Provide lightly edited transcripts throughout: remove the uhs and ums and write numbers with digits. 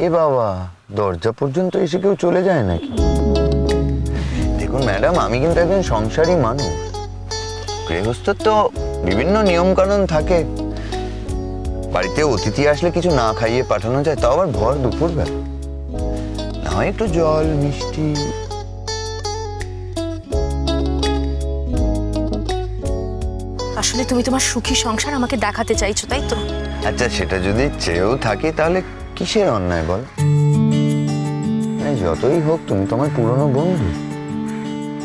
এ বাবা, দরজা পর্যন্ত এসে কেউ চলে যায় নাকি? দেখুন ম্যাডাম, আমি কিন্তু একজন সংসারী মানুষ। গৃহস্থর তো বিভিন্ন নিয়ম কানুন থাকে। বাড়িতে অতিথি আসলে কিছু না খাইয়ে পাঠানো যায়, তাও আবার ভর দুপুর বেলা। না হয় একটু জল মিষ্টি। আসলে তুমি তোমার সুখী সংসার আমাকে দেখাতে চাইছো, তাই তো? আচ্ছা, সেটা যদি চেয়েও থাকি তাহলে কিসের অন্যায় বল? যতই হোক তুমি তোমার পুরনো বন্ধু,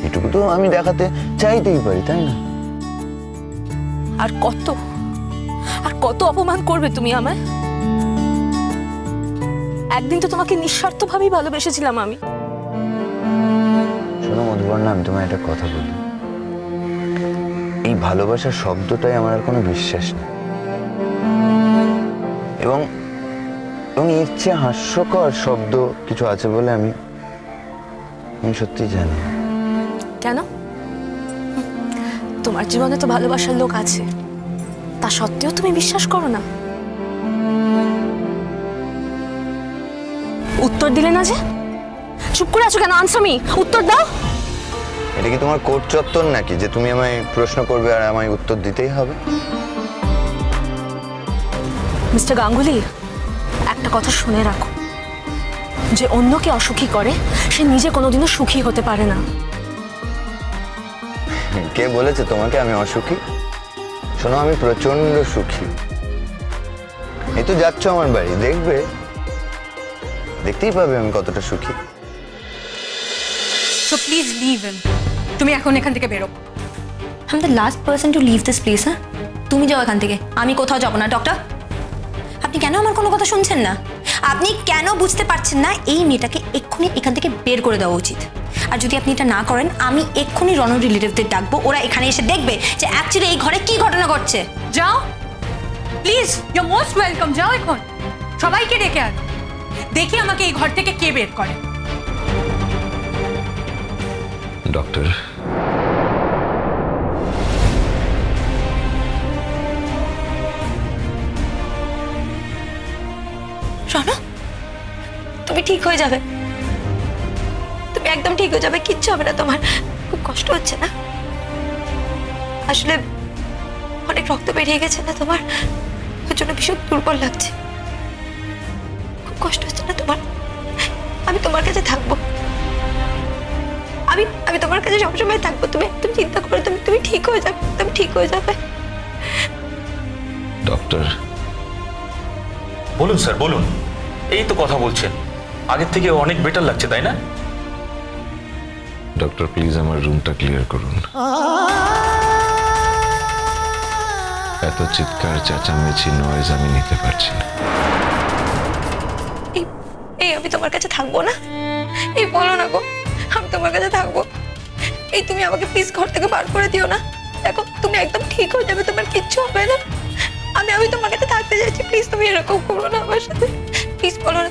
এটুকু তো আমি দেখাতে চাইতেই পারি, তাই না? আর কত অপমান করবে তুমি আমায়? একদিন তো তোমাকে নিঃস্বার্থভাবেই ভালোবেসেছিলাম আমি। শোনো মধুবর্ণা, আমি তোমায় একটা কথা বলি। এই ভালোবাসার শব্দটাই আমার আর কোনো বিশ্বাস নেই, এবং এর চেয়ে হাস্যকর শব্দ কিছু আছে বলে আমি সত্যি জানি। কেন? তোমার জীবনে তো ভালোবাসার লোক আছে, তা সত্ত্বেও তুমি বিশ্বাস করো না? উত্তর দিলে না যে? চুপ করে আছো কেন? আনসার মি, উত্তর দাও। এটা কি তোমার কোর্ট চত্বর নাকি যে তুমি আমায় প্রশ্ন করবে আর আমায় উত্তর দিতেই হবে? মিস্টার গাঙ্গুলি, একটা কথা শুনে রাখো, যে অন্যকে অসুখী করে সে নিজে কোনোদিনও সুখী হতে পারে না। কে বলেছে তোমাকে আমি অসুখী? শোনো, আমি প্রচন্ড সুখী। এই তো যাচ্ছ আমার বাড়ি, দেখতেই পাবে আমি কতটা সুখী। So please leave him. তুমি এখন এখান থেকে বেরো। I'm the last person to leave this place, হ্যাঁ? তুমি যাও এখান থেকে, আমি কোথাও যাব না। ডক্টর, আপনি কেন আমার কোনো কথা শুনছেন না? আপনি কেন বুঝতে পারছেন না এই মেয়েটাকে এক্ষুনি এখান থেকে বের করে দেওয়া উচিত? আর যদি আপনি এটা না করেন, আমি এক্ষুনি রনর রিলেটিভদের ডাকবো, ওরা এখানে এসে দেখবে যে অ্যাকচুয়ালি এই ঘরে কি ঘটনা ঘটছে। যাও please, you are most welcome. যাও এখন, সবাইকে ডেকে আনো, দেখি আমাকে এই ঘর থেকে কে বের করে। ডক্টর, রনো, তুমি ঠিক হয়ে যাবে, তুমি একদম ঠিক হয়ে যাবে, কিচ্ছু হবে না তোমার। খুব কষ্ট হচ্ছে না? আসলে অনেক রক্ত বেরিয়ে গেছে না তোমার, ওর জন্য ভীষণ দুর্বল লাগছে। খুব কষ্ট হচ্ছে না তোমার? আমি তোমার কাছে থাকবো, আমি তোমার কাছে সবসময় থাকবো। তুমি একদম চিন্তা করো, তুমি ঠিক হয়ে যাবে, তুমি ঠিক হয়ে যাবে। ডক্টর। বলুন স্যার, বলুন। এই তো কথা বলছেন, আগের থেকে অনেক বেটার লাগছে, তাই না? ডক্টর, প্লিজ আমার রুমটা ক্লিয়ার করুন। এত চিৎকার চেঁচামেচি নয়েজ আমি নিতে পারছি না। এই আমি তোমার কাছে থাকবো না? এই বলো না গো, আমি তোমার কাছে থাকবো। এই তুমি আমাকে প্লিজ ঘর থেকে বার করে দিও না। দেখো, তুমি একদম ঠিক হয়ে যাবে, তোমার কিচ্ছু হবে না। আমি তোমার কাছে থাকতে চাইছি, প্লিজ তুমি এরকম করো না আমার সাথে। প্লিজ বলো না,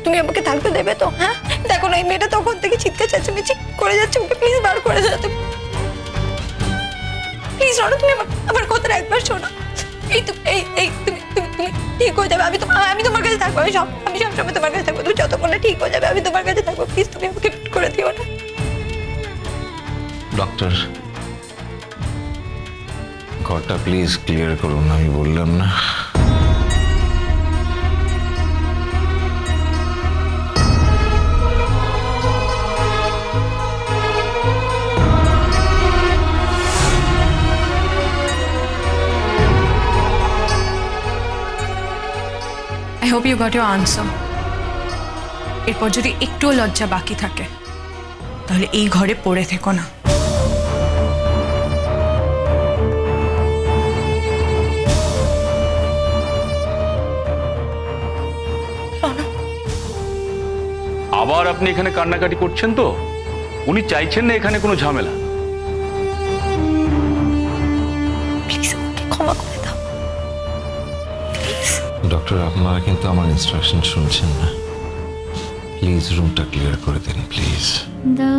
তুমি আমাকে থাকতে দেবে তো? হ্যাঁ, দেখো না, এই মেয়েটা তখন থেকে চিৎকার চেঁচামেচি করে যাচ্ছে, ওকে প্লিজ বার করে দাও তুমি। প্লিজ রনো, তুমি আমার কথাটা একবার শোনো। তুমি ঠিক হয়ে যাবে, আমি তোমার কাছে থাকবো। আমি সবসময় তোমার কাছে থাকবো, তুমি যতক্ষণ না ঠিক হয়ে যাবে আমি তোমার কাছে থাকবো। প্লিজ তুমি আমাকে করে দিও না। ডক্টর, ঘরটা প্লিজ ক্লিয়ার করুন, আমি বললাম না। I hope you got your answer. এরপর যদি একটুও লজ্জা বাকি থাকে তাহলে এই ঘরে পড়ে থেকো না। আবার আপনি এখানে কান্নাকাটি করছেন তো? উনি চাইছেন না এখানে কোনো ঝামেলা। প্লিজ আমাকে ক্ষমা করে দাও। ডক্টর, আপনারা কিন্তু আমার ইনস্ট্রাকশন শুনছেন না। প্লিজ রুমটা ক্লিয়ার করে দিন, প্লিজ। না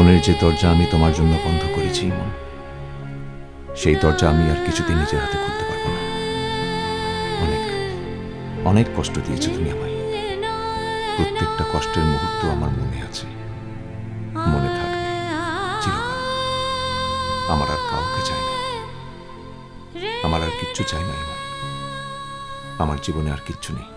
মনের যে দরজা আমি তোমার জন্য বন্ধ করেছি ইমন, সেই দরজা আমি আর কিছুদিন নিজের হাতে খুলতে পারবো না। অনেক অনেক কষ্ট দিয়েছো তুমি আমায়। প্রত্যেকটা কষ্টের মুহূর্ত আমার মনে আছে, মনে থাকবে চিরকাল। আমার আর কাউকে চাই না, আমার আর কিচ্ছু চাই না ইমন। আমার জীবনে আর কিচ্ছু নেই।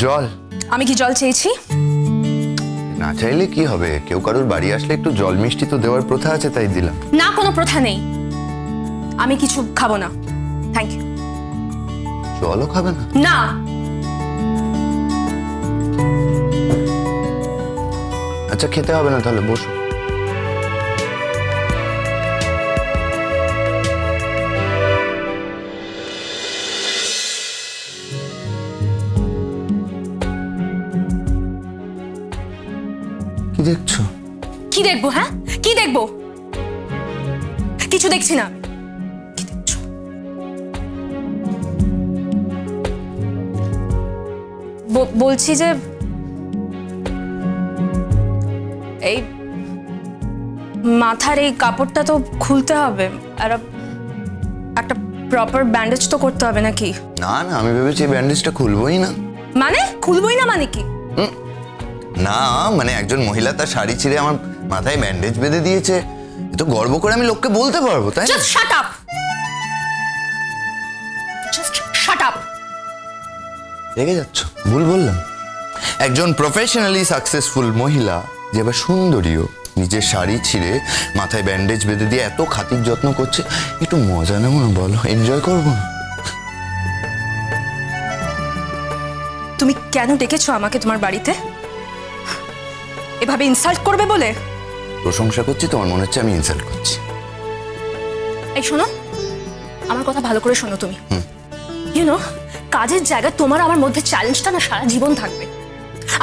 জল? আমি কি জল চেয়েছি? না চাইলে কি হবে, কেউ কারোর বাড়ি আসলে একটু জল মিষ্টি তো দেওয়ার প্রথা আছে, তাই দিলাম। না, কোনো প্রথা নেই। আমি কিছু খাবো না, থ্যাংক ইউ। জলও খাবে না? না। আচ্ছা খেতে হবে না তাহলে, বসো। কি দেখছো? কি দেখবো? হ্যাঁ, কি দেখবো? কিছু দেখছি না। কি দেখছো? বলছি যে এই মাথার এই কাপড়টা তো খুলতে হবে, আর একটা প্রপার ব্যান্ডেজ তো করতে হবে নাকি? না না, আমি ভেবেছি ব্যান্ডেজটা খুলবোই না। মানে খুলবোই না মানে কি? না মানে একজন মহিলা তার শাড়ি ছিঁড়ে আমার মাথায় ব্যান্ডেজ বেঁধে দিয়েছে, এ তো গর্ব করে আমি লোককে বলতে পারবো, তাই না? Just shut up, just shut up. রেগে যাচ্ছ? ভুল বললাম? একজন প্রফেশনালি সাকসেসফুল মহিলা যে আবার সুন্দরীও, নিজের শাড়ি ছিঁড়ে মাথায় ব্যান্ডেজ বেঁধে দিয়ে এত খাতির যত্ন করছে, একটু মজা নেব না বলো? এনজয় করবো না? তুমি কেন ডেকেছো আমাকে তোমার বাড়িতে? এভাবে ইনসাল্ট করবে বলে? প্রশংসা করছি, তোমার মনে হচ্ছে আমি ইনসাল্ট করছি। এই শোনো, আমার কথা ভালো করে শোনো তুমি। ইউনো, কাজের জায়গায় তোমার আমার মধ্যে চ্যালেঞ্জটা না সারা জীবন থাকবে।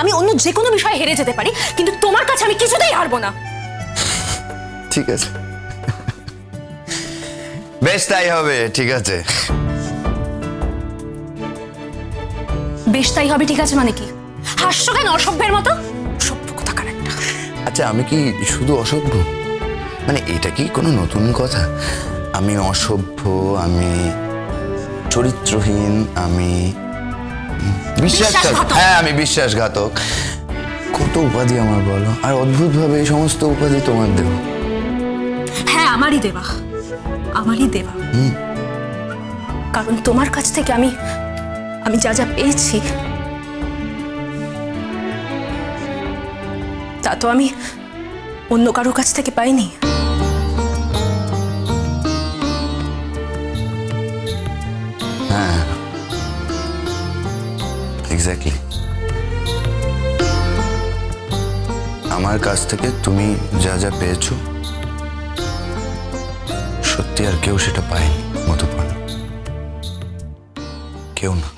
আমি অন্য যে কোনো বিষয়ে হেরে যেতে পারি, কিন্তু তোমার কাছে আমি কিছুতেই হারবো না। ঠিক আছে, বেশ তাই হবে। ঠিক আছে, বেশ তাই হবে। ঠিক আছে মানে কি? হাস্য কেন অসভ্যের মতো? সভ্য কোথাকার একটা। আচ্ছা আমি কি শুধু অসভ্য? মানে এটা কি কোনো নতুন কথা? আমি অসভ্য, আমি চরিত্রহীন, আমি বিশ্বাসঘাতক। হ্যাঁ আমি বিশ্বাসঘাতক। কত উপাধি আমার বলো, আর অদ্ভুতভাবে এই সমস্ত উপাধি তোমার দেওয়া। হ্যাঁ আমারই দেওয়া, আমারই দেওয়া। কারণ তোমার কাছ থেকে আমি যা যা পেয়েছি তা তো আমি অন্য কারোর কাছ থেকে পাইনি। হ্যাঁ এক্স্যাক্টলি, আমার কাছ থেকে তুমি যা যা পেয়েছো সত্যি আর কেউ সেটা পায়নি মধুপর্ণা, কেউ না।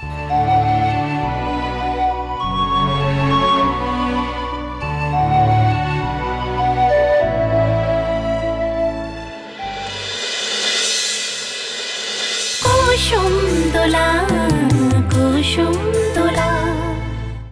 কুসুম দোলা কুসুম